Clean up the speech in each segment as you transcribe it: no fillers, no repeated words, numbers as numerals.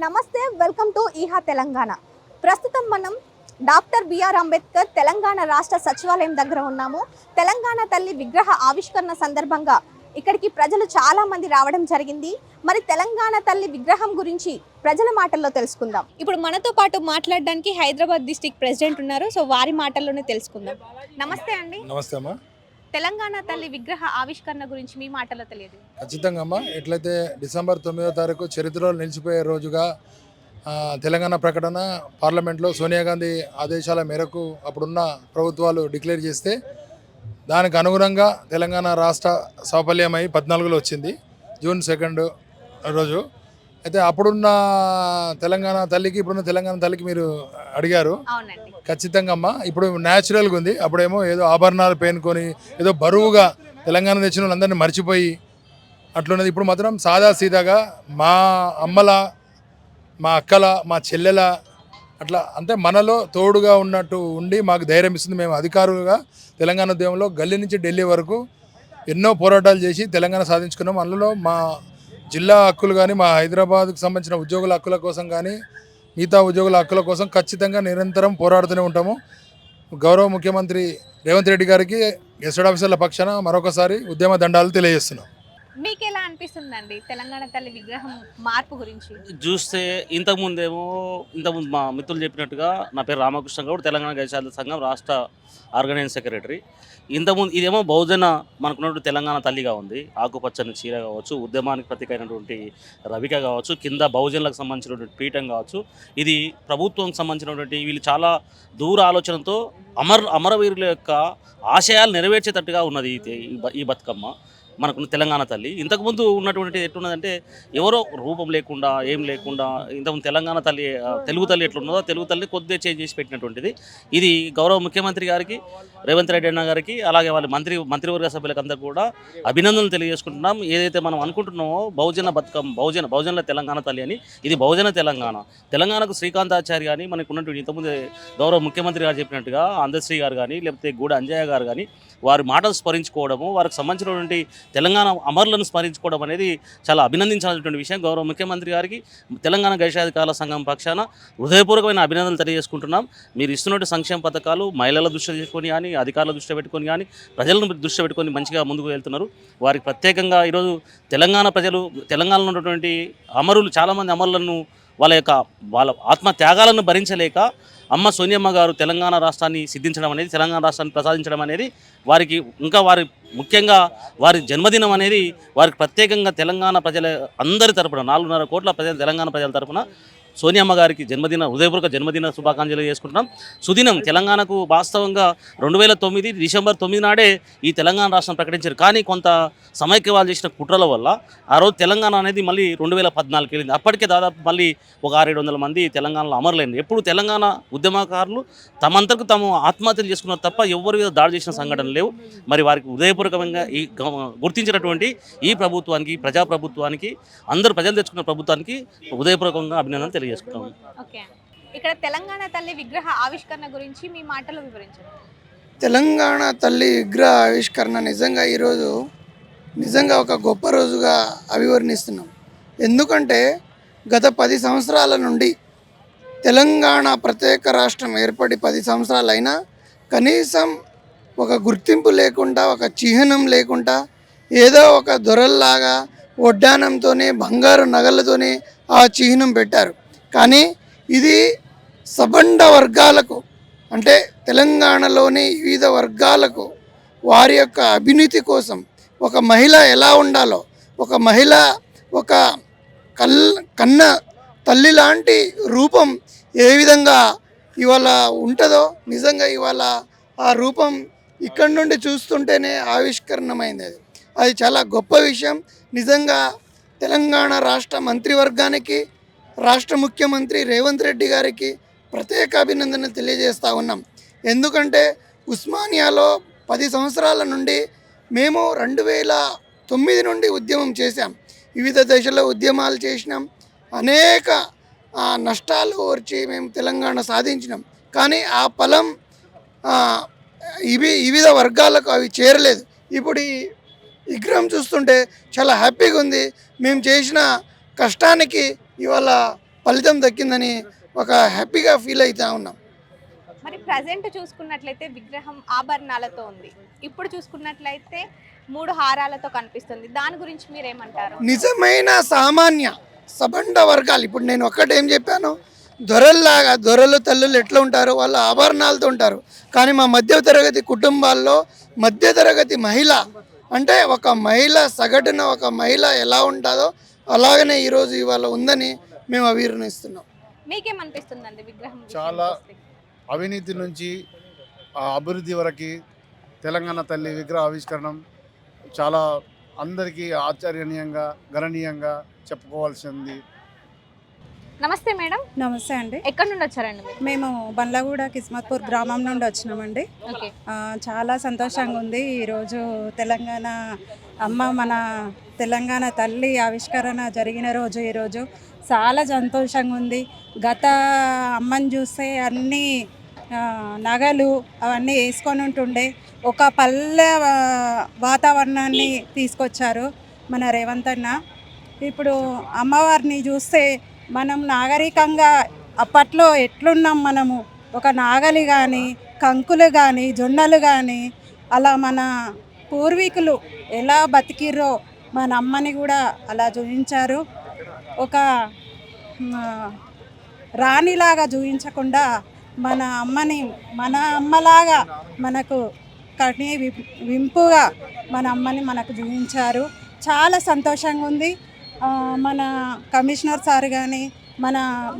నమస్తే, welcome to ఈహా Telangana. ప్రస్తుతం మనం డాక్టర్ బిఆర్ అంబేద్కర్ తెలంగాణ రాష్ట్ర సచివాలయం దగ్గర ఉన్నాము. తెలంగాణ తల్లి విగ్రహ ఆవిష్కరణ సందర్భంగా ఇక్కడికి ప్రజలు చాలా మంది రావడం జరిగింది. మరి తెలంగాణ తల్లి విగ్రహం గురించి ప్రజల మాటల్లో తెలుసుకుందాం. ఇప్పుడు మనతో పాటు మాట్లాడడానికి హైదరాబాద్ డిస్ట్రిక్ట్ ప్రెసిడెంట్ ఉన్నారు. సో వారి మాటల్లోనే తెలుసుకుందాం. నమస్తే అండి. నమస్తే అమ్మా. తెలంగాణ తల్లి విగ్రహ ఆవిష్కరణ గురించి మీ మాటల్లో తెలియదు. ఖచ్చితంగా అమ్మా, ఎట్లయితే డిసెంబర్ 9వ తారీఖు చరిత్రలో నిలిచిపోయే రోజుగా తెలంగాణ ప్రకటన పార్లమెంట్లో సోనియా గాంధీ ఆదేశాల మేరకు అప్పుడున్న ప్రభుత్వాలు డిక్లేర్ చేస్తే దానికి అనుగుణంగా తెలంగాణ రాష్ట్ర సాఫల్యమై 14లో వచ్చింది, జూన్ 2 రోజు. అయితే అప్పుడున్న తెలంగాణ తల్లికి ఇప్పుడున్న తెలంగాణ తల్లికి మీరు అడిగారు. ఖచ్చితంగా అమ్మా, ఇప్పుడు న్యాచురల్గా ఉంది. అప్పుడేమో ఏదో ఆభరణాలు పేనుకొని ఏదో బరువుగా తెలంగాణ తెచ్చిన వాళ్ళందరినీ మర్చిపోయి అట్లున్నది. ఇప్పుడు మాత్రం సాదా సీదాగా మా అమ్మల, మా అక్కల, మా చెల్లెల అట్లా అంటే మనలో తోడుగా ఉన్నట్టు ఉండి మాకు ధైర్యం ఇస్తుంది. మేము అధికారులుగా తెలంగాణ ఉద్యమంలో గల్లీ నుంచి ఢిల్లీ వరకు ఎన్నో పోరాటాలు చేసి తెలంగాణ సాధించుకున్నాం. అందులో మా జిల్లా హక్కులు కానీ, మా హైదరాబాద్కు సంబంధించిన ఉద్యోగుల హక్కుల కోసం కానీ, మిగతా ఉద్యోగుల హక్కుల కోసం ఖచ్చితంగా నిరంతరం పోరాడుతూనే ఉంటాము. గౌరవ ముఖ్యమంత్రి రేవంత్ రెడ్డి గారికి గెస్టెడ్ ఆఫీసర్ల పక్షాన మరొకసారి ఉద్యమ దండాలు తెలియజేస్తున్నాం. మీకు ఎలా అనిపిస్తుందండి తెలంగాణ తల్లి విగ్రహం మార్పు గురించి చూస్తే? ఇంతకుముందు మా మిత్రులు చెప్పినట్టుగా నా పేరు రామకృష్ణ గౌడ్, తెలంగాణ గైశాల సంఘం రాష్ట్ర ఆర్గనైజింగ్ సెక్రటరీ. ఇంతకుముందు ఇదేమో బహుజన మనకున్నటువంటి తెలంగాణ తల్లిగా ఉంది. ఆకుపచ్చని చీర కావచ్చు, ఉద్యమానికి ప్రతీక అయినటువంటి రవిక కావచ్చు, కింద బహుజనులకు సంబంధించినటువంటి పీఠం కావచ్చు. ఇది ప్రభుత్వం సంబంధించినటువంటి వీళ్ళు చాలా దూర ఆలోచనతో అమరవీరుల యొక్క ఆశయాలు నెరవేర్చేటట్టుగా ఉన్నది ఈ బతుకమ్మ మనకున్న తెలంగాణ తల్లి. ఇంతకుముందు ఉన్నటువంటి ఎట్లున్నదంటే ఎవరో రూపం లేకుండా ఏం లేకుండా ఇంతకుముందు తెలంగాణ తల్లి, తెలుగు తల్లి ఎట్లున్నదో తెలుగు తల్లి కొద్దిగా చేంజ్ చేసి పెట్టినటువంటిది. ఇది గౌరవ ముఖ్యమంత్రి గారికి, రేవంత్ రెడ్డి అన్న గారికి, అలాగే వాళ్ళ మంత్రివర్గ సభ్యులకు అందరూ కూడా అభినందనలు తెలియజేసుకుంటున్నాం. ఏదైతే మనం అనుకుంటున్నామో బహుజన బతుకమ్మ, బహుజనుల తెలంగాణ తల్లి అని, ఇది బహుజన తెలంగాణ. తెలంగాణకు శ్రీకాంతాచారి కానీ మనకు ఉన్నటువంటి ఇంతకుముందు గౌరవ ముఖ్యమంత్రి గారు చెప్పినట్టుగా అందశ్రీ గారు కానీ, లేకపోతే గూడ అంజయ్య గారు కానీ వారి మాటలు స్మరించుకోవడము, వారికి సంబంధించినటువంటి తెలంగాణ అమరులను స్మరించుకోవడం అనేది చాలా అభినందించాల్సినటువంటి విషయం. గౌరవ ముఖ్యమంత్రి గారికి తెలంగాణ గైశాధికారుల సంఘం పక్షాన హృదయపూర్వకమైన అభినందనలు తెలియజేసుకుంటున్నాం. మీరు ఇస్తున్నటువంటి సంక్షేమ పథకాలు మహిళల దృష్టి చేసుకొని కానీ, అధికారుల దృష్టి పెట్టుకొని కానీ, ప్రజలను దృష్టి పెట్టుకొని మంచిగా ముందుకు వెళ్తున్నారు. వారికి ప్రత్యేకంగా ఈరోజు తెలంగాణ ప్రజలు, తెలంగాణలో ఉన్నటువంటి అమరులు, చాలామంది అమరులను వాళ్ళ ఆత్మత్యాగాలను భరించలేక అమ్మ సోనియమ్మ గారు తెలంగాణ రాష్ట్రాన్ని సిద్ధించడం అనేది, తెలంగాణ రాష్ట్రాన్ని ప్రసాదించడం అనేది వారికి ముఖ్యంగా వారి జన్మదినం అనేది వారికి ప్రత్యేకంగా తెలంగాణ ప్రజల అందరి తరపున 4.5 కోట్ల తెలంగాణ ప్రజల తరపున సోనియమ్మ గారికి హృదయపూర్వక జన్మదిన శుభాకాంక్షలు చేసుకుంటున్నాం. సుదినం తెలంగాణకు వాస్తవంగా 2009 డిసెంబర్ 9 నాడే ఈ తెలంగాణ రాష్ట్రం ప్రకటించారు. కానీ కొంత సమైక్యవాళ్ళు చేసిన కుట్రల వల్ల ఆ రోజు తెలంగాణ అనేది మళ్ళీ 2014 వెళ్ళింది. అప్పటికే దాదాపు మళ్ళీ ఒక 600-700 మంది తెలంగాణలో అమరులైంది. ఎప్పుడు తెలంగాణ ఉద్యమకారులు తమంతకు తాము ఆత్మహత్యలు చేసుకున్నారు తప్ప ఎవరి మీద దాడి చేసిన సంఘటనలు లేవు. మరి వారికి హృదయపూర్వకంగా గుర్తించినటువంటి ఈ ప్రభుత్వానికి, ప్రజాప్రభుత్వానికి, అందరూ ప్రజలు తెచ్చుకున్న ప్రభుత్వానికి హృదయపూర్వకంగా అభినందనలు తెలియజేసుకుంటాం. ఇక్కడ తెలంగాణ తల్లి విగ్రహ ఆవిష్కరణ గురించి మీ మాటలో వివరించండి. తెలంగాణ తల్లి విగ్రహ ఆవిష్కరణ నిజంగా ఒక గొప్ప రోజుగా అభివర్ణిస్తున్నాం. ఎందుకంటే గత 10 సంవత్సరాల నుండి తెలంగాణ ప్రత్యేక రాష్ట్రం ఏర్పడి 10 సంవత్సరాలైనా కనీసం ఒక గుర్తింపు లేకుండా, ఒక చిహ్నం లేకుండా, ఏదో ఒక దొరల్లాగా వడ్డానంతోనే, బంగారు నగలతోనే ఆ చిహ్నం పెట్టారు. కానీ ఇది సబండ వర్గాలకు, అంటే తెలంగాణలోని వివిధ వర్గాలకు వారి యొక్క అభివృద్ధి కోసం ఒక మహిళ ఎలా ఉండాలో, ఒక మహిళ ఒక కన్న తల్లి లాంటి రూపం ఏ విధంగా ఇవాళ ఉంటుందో, నిజంగా ఇవాళ ఆ రూపం ఇక్కడి నుండి చూస్తుంటేనే ఆవిష్కరణమైంది. అది చాలా గొప్ప విషయం. నిజంగా తెలంగాణ రాష్ట్ర మంత్రివర్గానికి, రాష్ట్ర ముఖ్యమంత్రి రేవంత్ రెడ్డి గారికి ప్రత్యేక అభినందనలు తెలియజేస్తూ ఉన్నాం. ఎందుకంటే ఉస్మానియాలో 10 సంవత్సరాల నుండి మేము 2009 నుండి ఉద్యమం చేశాం. వివిధ దశలో ఉద్యమాలు చేసినాం. అనేక నష్టాలు ఓర్చి మేము తెలంగాణ సాధించినాం. కానీ ఆ ఫలం వివిధ వర్గాలకు అవి చేరలేదు. ఇప్పుడు ఈ విగ్రహం చూస్తుంటే చాలా హ్యాపీగా ఉంది. మేము చేసిన కష్టానికి ఇవాళ ఫలితం దక్కిందని ఒక హ్యాపీగా ఫీల్ అవుతా ఉన్నాం. మరి ప్రజెంట్ చూసుకున్నట్లయితే విగ్రహం ఆభరణాలతో ఉంది, ఇప్పుడు చూసుకున్నట్లయితే 3 హారాలతో కనిపిస్తుంది. దాని గురించి మీరేమంటారు? నిజమైన సామాన్య సబండ వర్గాలు, ఇప్పుడు నేను ఒక్కటేం చెప్పాను, దొరల్లాగా దొరలు తల్లులు ఎట్లా ఉంటారో వాళ్ళు ఆభరణాలతో ఉంటారు. కానీ మా మధ్యతరగతి కుటుంబాల్లో మధ్యతరగతి మహిళ అంటే ఒక మహిళ సగటున ఒక మహిళ ఎలా ఉంటుందో అలాగనే ఈరోజు ఇవాళ ఉందని మేము అభివర్ణిస్తున్నాం. మీకేమనిపిస్తుందండి విగ్రహం విషయానికి చాలా వస్తే? అవినీతి నుంచి ఆ అభివృద్ధి వరకు తెలంగాణ తల్లి విగ్రహ ఆవిష్కరణం చాలా అందరికీ ఆశ్చర్యనీయంగా గణనీయంగా చెప్పుకోవాల్సింది. నమస్తే మేడం, నమస్తే అండి. ఎక్కడి నుండి వచ్చారండి మీరు? మేము బండ్లగూడ కిస్మత్పూర్ గ్రామం నుండి వచ్చినామండి. ఓకే. చాలా సంతోషంగా ఉంది ఈరోజు తెలంగాణ అమ్మ మన తెలంగాణ తల్లి ఆవిష్కరణ జరిగిన రోజు ఈరోజు చాలా సంతోషంగా ఉంది. గత అమ్మని చూస్తే అన్నీ నగలు అవన్నీ వేసుకొని ఉంటుండే ఒక పల్లె వాతావరణాన్ని తీసుకొచ్చారు మన రేవంత్ అన్న. ఇప్పుడు అమ్మవారిని చూస్తే మనం నాగరికంగా అప్పట్లో ఎట్లున్నాం, మనము ఒక నాగలి కానీ కంకులు కానీ జొన్నలు కానీ అలా మన పూర్వీకులు ఎలా బతికిర్రో మన అమ్మని కూడా అలా చూపించారు. ఒక రాణిలాగా చూపించకుండా మన అమ్మని మన అమ్మలాగా మనకు కని వింపుగా మన అమ్మని మనకు చూపించారు. చాలా సంతోషంగా ఉంది. మన కమిషనర్ సార్ కానీ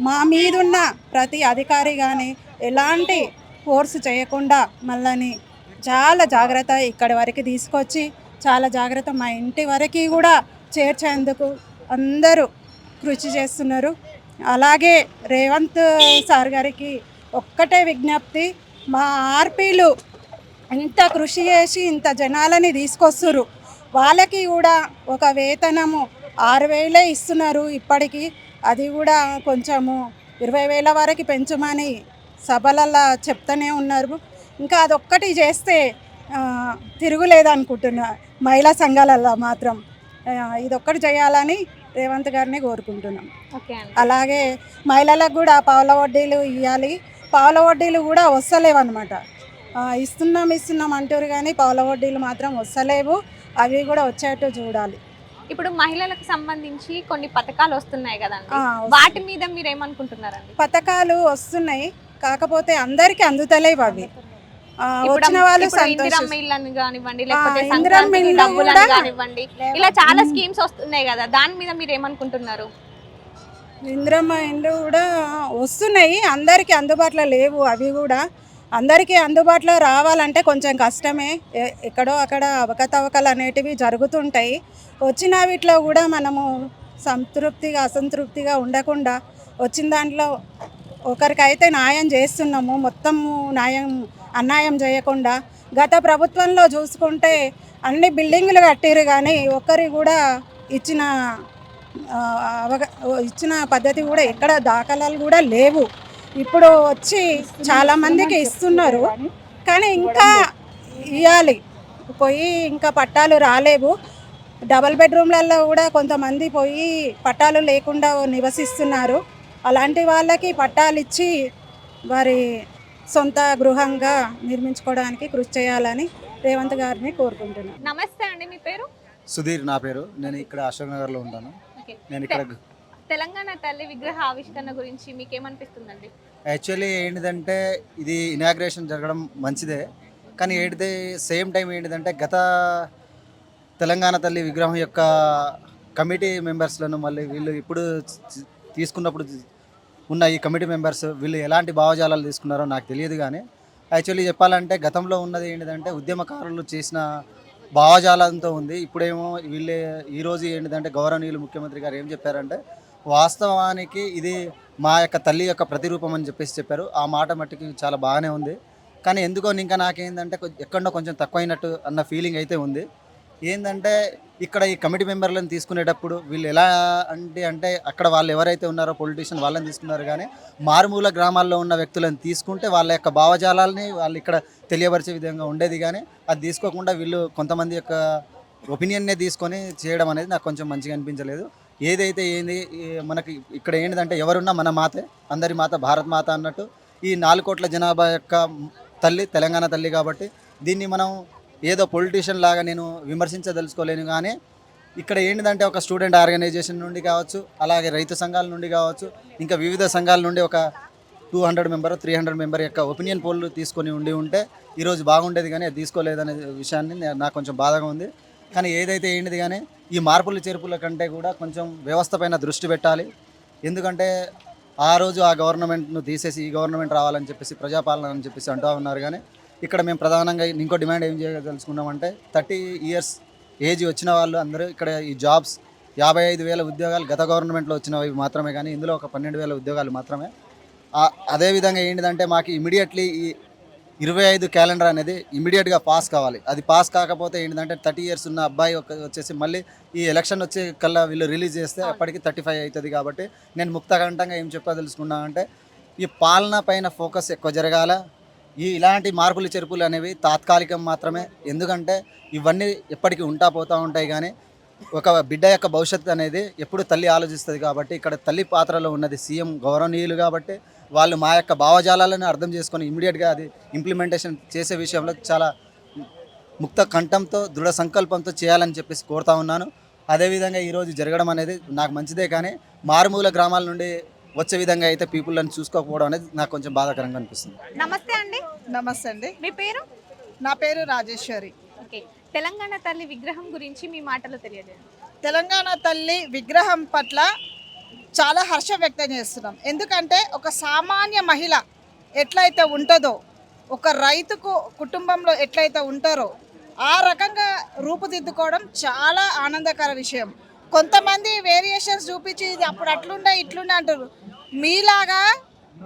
మా మీదున్న ప్రతి అధికారి కానీ ఎలాంటి ఫోర్స్ చేయకుండా మళ్ళీ చాలా జాగ్రత్త ఇక్కడి వరకు తీసుకొచ్చి చాలా జాగ్రత్త మా ఇంటి వరకు కూడా చేర్చేందుకు అందరూ కృషి చేస్తున్నారు. అలాగే రేవంత్ సార్ గారికి ఒక్కటే విజ్ఞప్తి, మా ఆర్పీలు ఇంత కృషి చేసి ఇంత జనాలని తీసుకొస్తున్నారు, వాళ్ళకి కూడా ఒక వేతనము 6,000 ఇస్తున్నారు ఇప్పటికీ. అది కూడా కొంచెము 20,000 వరకు పెంచమని సభలల్లో చెప్తూనే ఉన్నారు. ఇంకా అదొక్కటి చేస్తే తిరుగులేదనుకుంటున్నా మహిళా సంఘాలల్లో మాత్రం. ఇదొక్కటి చేయాలని రేవంత్ గారిని కోరుకుంటున్నాం. ఓకే అండి. అలాగే మహిళలకు కూడా పావుల వడ్డీలు ఇవ్వాలి. పావుల వడ్డీలు కూడా వస్తలేవన్నమాట. ఇస్తున్నాం అంటారు కానీ పావుల వడ్డీలు మాత్రం వస్తలేవు. అవి కూడా వచ్చేట్టు చూడాలి. ఇప్పుడు మహిళలకు సంబంధించి కొన్ని పథకాలు వస్తున్నాయి కదండి, వస్తున్నాయి. వాటి మీద మీరు ఏమనుకుంటున్నారండి? పథకాలు వస్తున్నాయి, కాకపోతే అందరికీ అందుతలేవు అవి. వచ్చిన వాళ్ళు ఇందిరమ్మ ఇళ్ళని కానివ్వండి, లేకపోతే ఇందిరమ్మ సంక్రాంతికి ఇల్లు డబ్బులని కూడా కానివ్వండి, ఇలా చాలా స్కీమ్స్ వస్తున్నాయి కదా, దాని మీద మీరు ఏమనుకుంటున్నారు? ఇందిరమ్మ ఇండ్లు కూడా వస్తున్నాయి, అందరికీ అందుబాటులో లేవు. అవి కూడా అందరికీ అందుబాటులో రావాలంటే కొంచెం కష్టమే. ఎక్కడో అక్కడ అవకతవకలు అనేటివి జరుగుతుంటాయి. వచ్చిన వీటిలో కూడా మనము సంతృప్తిగా అసంతృప్తిగా ఉండకుండా వచ్చిన దాంట్లో ఒకరికైతే న్యాయం చేస్తున్నాము, మొత్తము అన్యాయం చేయకుండా. గత ప్రభుత్వంలో చూసుకుంటే అన్ని బిల్డింగులు కట్టిరు కానీ ఒక్కరి కూడా ఇచ్చిన పద్ధతి కూడా ఎక్కడ దాఖలాలు కూడా లేవు. ఇప్పుడు వచ్చి చాలామందికి ఇస్తున్నారు కానీ ఇంకా ఇవ్వాలి పోయి, ఇంకా పట్టాలు రాలేవు. డబల్ బెడ్రూమ్లలో కూడా కొంతమంది పోయి పట్టాలు లేకుండా నివసిస్తున్నారు. అలాంటి వాళ్ళకి పట్టాలు ఇచ్చి వారి సొంత గృహంగా నిర్మించుకోవడానికి కృషి చేయాలని రేవంత్ గారిని కోరుకుంటున్నాను. నమస్తే అండి, మీ పేరు? సుధీర్ నా పేరు. నేను ఇక్కడ అశోక్ నగర్లో ఉంటాను. ఓకే. నేను ఇక్కడ తెలంగాణ తల్లి విగ్రహ ఆవిష్కరణ గురించి మీకు ఏమనిపిస్తుందండి? యాక్చువల్లీ ఏంటిదంటే ఇది ఇనాగ్రేషన్ జరగడం మంచిదే, కానీ ఏంటిది సేమ్ టైం ఏంటిదంటే గత తెలంగాణ తల్లి విగ్రహం యొక్క కమిటీ మెంబర్స్లను మళ్ళీ వీళ్ళు ఇప్పుడు తీసుకున్నప్పుడు ఉన్న ఈ కమిటీ మెంబర్స్ వీళ్ళు ఎలాంటి భావజాలాలు తీసుకున్నారో నాకు తెలియదు. కానీ యాక్చువల్లీ చెప్పాలంటే గతంలో ఉన్నది ఏంటిదంటే ఉద్యమకారులు చేసిన భావజాలంతో ఉంది. ఇప్పుడేమో వీళ్ళే ఈరోజు ఏంటిదంటే గౌరవనీయులు ముఖ్యమంత్రి గారు ఏం చెప్పారంటే వాస్తవానికి ఇది మా యొక్క తల్లి యొక్క ప్రతిరూపం అని చెప్పారు. ఆ మాట మట్టుకి చాలా బాగానే ఉంది. కానీ ఎందుకో ఇంకా నాకేందంటే ఎక్కడో కొంచెం తక్కువైనట్టు అన్న ఫీలింగ్ అయితే ఉంది. ఏంటంటే ఇక్కడ ఈ కమిటీ మెంబర్లను తీసుకునేటప్పుడు వీళ్ళు ఎలా అంటే అక్కడ వాళ్ళు ఎవరైతే ఉన్నారో పొలిటీషియన్ వాళ్ళని తీసుకున్నారు, కానీ మారుమూల గ్రామాల్లో ఉన్న వ్యక్తులను తీసుకుంటే వాళ్ళ యొక్క భావజాలాలని వాళ్ళు ఇక్కడ తెలియపరిచే విధంగా ఉండేది. కానీ అది తీసుకోకుండా వీళ్ళు కొంతమంది యొక్క ఒపీనియన్నే తీసుకొని చేయడం అనేది నాకు కొంచెం మంచిగా అనిపించలేదు. ఏదైతే ఏంది మనకి ఇక్కడ ఏంటిదంటే ఎవరున్నా మన మాతే, అందరి మాత భారత్ మాత అన్నట్టు ఈ 4 కోట్ల జనాభా యొక్క తల్లి తెలంగాణ తల్లి. కాబట్టి దీన్ని మనం ఏదో పొలిటీషియన్ లాగా నేను విమర్శించదలుచుకోలేను. కానీ ఇక్కడ ఏంటిదంటే ఒక స్టూడెంట్ ఆర్గనైజేషన్ నుండి కావచ్చు, అలాగే రైతు సంఘాల నుండి కావచ్చు, ఇంకా వివిధ సంఘాల నుండి ఒక 200 మెంబర్ 300 మెంబర్ యొక్క ఒపీనియన్ పోల్ తీసుకొని ఉంటే ఈరోజు బాగుండేది. కానీ అది తీసుకోలేదనే విషయాన్ని నాకు కొంచెం బాధగా ఉంది. కానీ ఏదైతే ఏంటిది కానీ ఈ మార్పులు చేర్పుల కంటే కూడా కొంచెం వ్యవస్థ పైన దృష్టి పెట్టాలి. ఎందుకంటే ఆ రోజు ఆ గవర్నమెంట్ను తీసేసి ఈ గవర్నమెంట్ రావాలని చెప్పేసి ప్రజాపాలన అని చెప్పేసి అంటూ ఉన్నారు. కానీ ఇక్కడ మేము ప్రధానంగా ఇంకో డిమాండ్ ఏం చేయదలుచుకున్నామంటే 30 ఇయర్స్ ఏజ్ వచ్చిన వాళ్ళు అందరూ ఇక్కడ ఈ జాబ్స్ 55,000 ఉద్యోగాలు గత గవర్నమెంట్లో వచ్చినవి మాత్రమే, కానీ ఇందులో ఒక 12,000 ఉద్యోగాలు మాత్రమే. అదేవిధంగా ఏంటిదంటే మాకు ఇమీడియట్లీ ఈ 25 క్యాలెండర్ అనేది ఇమీడియట్గా పాస్ కావాలి. అది పాస్ కాకపోతే ఏంటంటే 30 ఇయర్స్ ఉన్న అబ్బాయి వచ్చేసి మళ్ళీ ఈ ఎలక్షన్ వచ్చే కల్లా వీళ్ళు రిలీజ్ చేస్తే అప్పటికి 35 అవుతుంది. కాబట్టి నేను ముక్తకంఠంగా ఏం చెప్పదలుచుకున్నా అంటే ఈ పాలన పైన ఫోకస్ ఎక్కువ జరగాల. ఇలాంటి మార్పులు చెరుపులు అనేవి తాత్కాలికం మాత్రమే. ఎందుకంటే ఇవన్నీ ఎప్పటికీ పోతూ ఉంటాయి. కానీ ఒక బిడ్డ యొక్క భవిష్యత్తు అనేది ఎప్పుడు తల్లి ఆలోచిస్తుంది. కాబట్టి ఇక్కడ తల్లి పాత్రలో ఉన్నది సీఎం గౌరవనీయులు. కాబట్టి వాళ్ళు మా యొక్క భావజాలాలను అర్థం చేసుకొని ఇమ్మీడియట్గా అది ఇంప్లిమెంటేషన్ చేసే విషయంలో చాలా ముక్త కంఠంతో దృఢ సంకల్పంతో చేయాలని చెప్పేసి కోరుతా ఉన్నాను. అదేవిధంగా ఈరోజు జరగడం అనేది నాకు మంచిదే. కానీ మారుమూల గ్రామాల నుండి వచ్చే విధంగా అయితే పీపుల్ని చూసుకోకపోవడం అనేది నాకు కొంచెం బాధాకరంగా అనిపిస్తుంది. నమస్తే అండి. నమస్తే అండి. మీ పేరు? నా పేరు రాజేశ్వరి. ఓకే, తెలంగాణ తల్లి విగ్రహం గురించి మీ మాటలు తెలియజేయండి. తెలంగాణ తల్లి విగ్రహం పట్ల చాలా హర్షం వ్యక్తం చేస్తున్నాం. ఎందుకంటే ఒక సామాన్య మహిళ ఎట్లయితే ఉంటుందో, ఒక రైతుకు కుటుంబంలో ఎట్లయితే ఉంటారో ఆ రకంగా రూపుదిద్దుకోవడం చాలా ఆనందకర విషయం. కొంతమంది వేరియేషన్స్ చూపించి ఇది అప్పుడు అట్లుండే ఇట్లుండే అంటారు. మీలాగా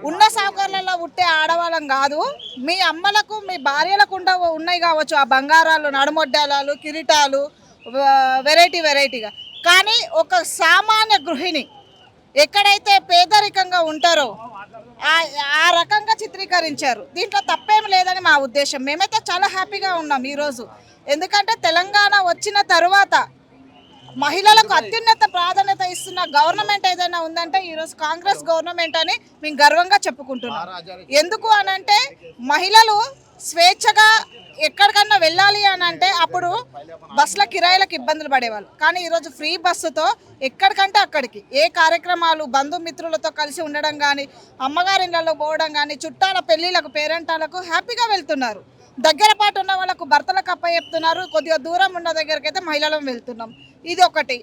ఉన్న సౌకర్యాలలో పుట్టే ఆడవాళ్ళం కాదు. మీ అమ్మలకు మీ భార్యలకు ఉన్నాయి కావచ్చు ఆ బంగారాలు, నడుమొడ్డాలు, కిరీటాలు, వెరైటీగా. కానీ ఒక సామాన్య గృహిణి ఎక్కడైతే పేదరికంగా ఉంటారో ఆ రకంగా చిత్రీకరించారు. దీంట్లో తప్పేం లేదని మా ఉద్దేశం. మేమైతే చాలా హ్యాపీగా ఉన్నాం ఈరోజు. ఎందుకంటే తెలంగాణ వచ్చిన తరువాత మహిళలకు అత్యున్నత ప్రాధాన్యత ఇస్తున్న గవర్నమెంట్ ఏదైనా ఉందంటే ఈరోజు కాంగ్రెస్ గవర్నమెంట్ అని మేము గర్వంగా చెప్పుకుంటున్నాం. ఎందుకు అనంటే మహిళలు స్వేచ్ఛగా ఎక్కడికన్నా వెళ్ళాలి అని అంటే అప్పుడు బస్సుల కిరాయిలకు ఇబ్బందులు పడేవాళ్ళు. కానీ ఈరోజు ఫ్రీ బస్సుతో ఎక్కడికంటే అక్కడికి ఏ కార్యక్రమాలు బంధుమిత్రులతో కలిసి ఉండడం కానీ, అమ్మగారి ఇళ్లలో పోవడం కానీ, చుట్టాల పెళ్ళిళ్ళకు పేరెంటాలకు హ్యాపీగా వెళ్తున్నారు. దగ్గర పాటు ఉన్న వాళ్ళకు భర్తలకు అప్పచెప్తున్నారు. కొద్దిగా దూరం ఉన్న దగ్గరికి అయితే మహిళలను వెళ్తున్నాం. ఇది ఒకటి.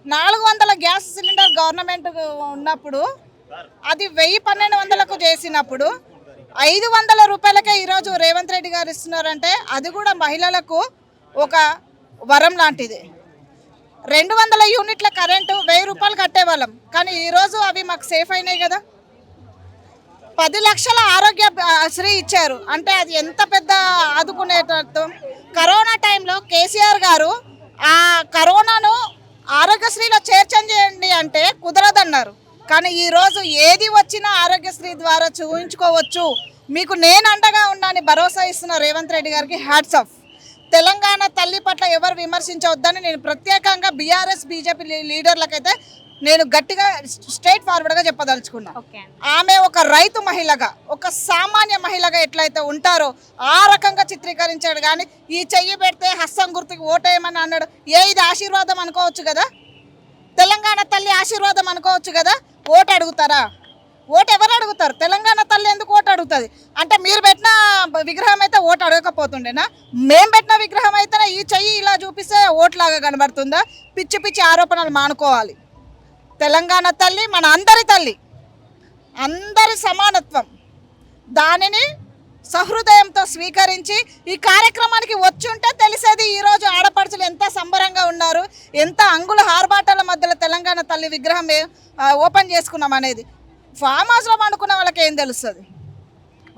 400 గ్యాస్ సిలిండర్ గవర్నమెంట్ ఉన్నప్పుడు అది 1000-1200కు చేసినప్పుడు 500 రూపాయలకే ఈరోజు రేవంత్ రెడ్డి గారు ఇస్తున్నారంటే అది కూడా మహిళలకు ఒక వరం లాంటిది. 200 యూనిట్ల కరెంటు 1000 రూపాయలు కట్టేవాళ్ళం. కానీ ఈరోజు అవి మాకు సేఫ్ అయినాయి కదా. 10 లక్షల ఆరోగ్య శ్రీ ఇచ్చారు అంటే అది ఎంత పెద్ద ఆదుకునేటట్టు. కరోనా టైంలో కేసీఆర్ గారు ఆ కరోనాను ఆరోగ్యశ్రీలో చేర్చండి అంటే కుదరదన్నారు. కానీ ఈరోజు ఏది వచ్చినా ఆరోగ్యశ్రీ ద్వారా చూపించుకోవచ్చు, మీకు నేను అండగా ఉన్నానని భరోసా ఇస్తున్న రేవంత్ రెడ్డి గారికి హ్యాట్స్ ఆఫ్. తెలంగాణ తల్లి పట్ల ఎవరు విమర్శించవద్దని నేను ప్రత్యేకంగా బీఆర్ఎస్ బీజేపీ లీడర్లకైతే నేను గట్టిగా స్ట్రైట్ ఫార్వర్డ్గా చెప్పదలుచుకున్నా. ఆమె ఒక రైతు మహిళగా, ఒక సామాన్య మహిళగా ఎట్లయితే ఉంటారో ఆ రకంగా చిత్రీకరించాడు. కానీ ఈ చెయ్యి పెడితే హస్తం గుర్తుకి ఓటేయమని అన్నాడు. ఇది ఆశీర్వాదం అనుకోవచ్చు కదా, తెలంగాణ తల్లి ఆశీర్వాదం అనుకోవచ్చు కదా. ఓటు అడుగుతారా? ఓటు ఎవరు అడుగుతారు? తెలంగాణ తల్లి ఎందుకు ఓటు అడుగుతుంది అంటే మీరు పెట్టిన విగ్రహం అయితే ఓటు అడగకపోతుండేనా? మేము పెట్టిన విగ్రహం అయితే ఈ చెయ్యి ఇలా చూపిస్తే ఓట్లాగా కనబడుతుందా? పిచ్చి పిచ్చి ఆరోపణలు మానుకోవాలి. తెలంగాణ తల్లి మన అందరి తల్లి, అందరి సమానత్వం, దానిని సహృదయంతో స్వీకరించి ఈ కార్యక్రమానికి వచ్చుంటే తెలిసేది ఈరోజు ఆడపడుచులు ఎంత సంబరంగా ఉన్నారు, ఎంత అంగుల హార్బాటాల మధ్యలో తెలంగాణ తల్లి విగ్రహం ఓపెన్ చేసుకున్నాం అనేది. ఫామ్ హౌస్లో పండుకున్న వాళ్ళకి ఏం తెలుస్తుంది?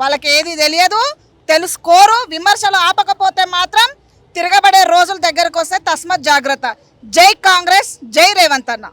వాళ్ళకి ఏది తెలియదు, తెలుసుకోరు. విమర్శలు ఆపకపోతే మాత్రం తిరగబడే రోజుల దగ్గరకు వస్తే తస్మత్ జాగ్రత్త. జై కాంగ్రెస్, జై రేవంత్ అన్న.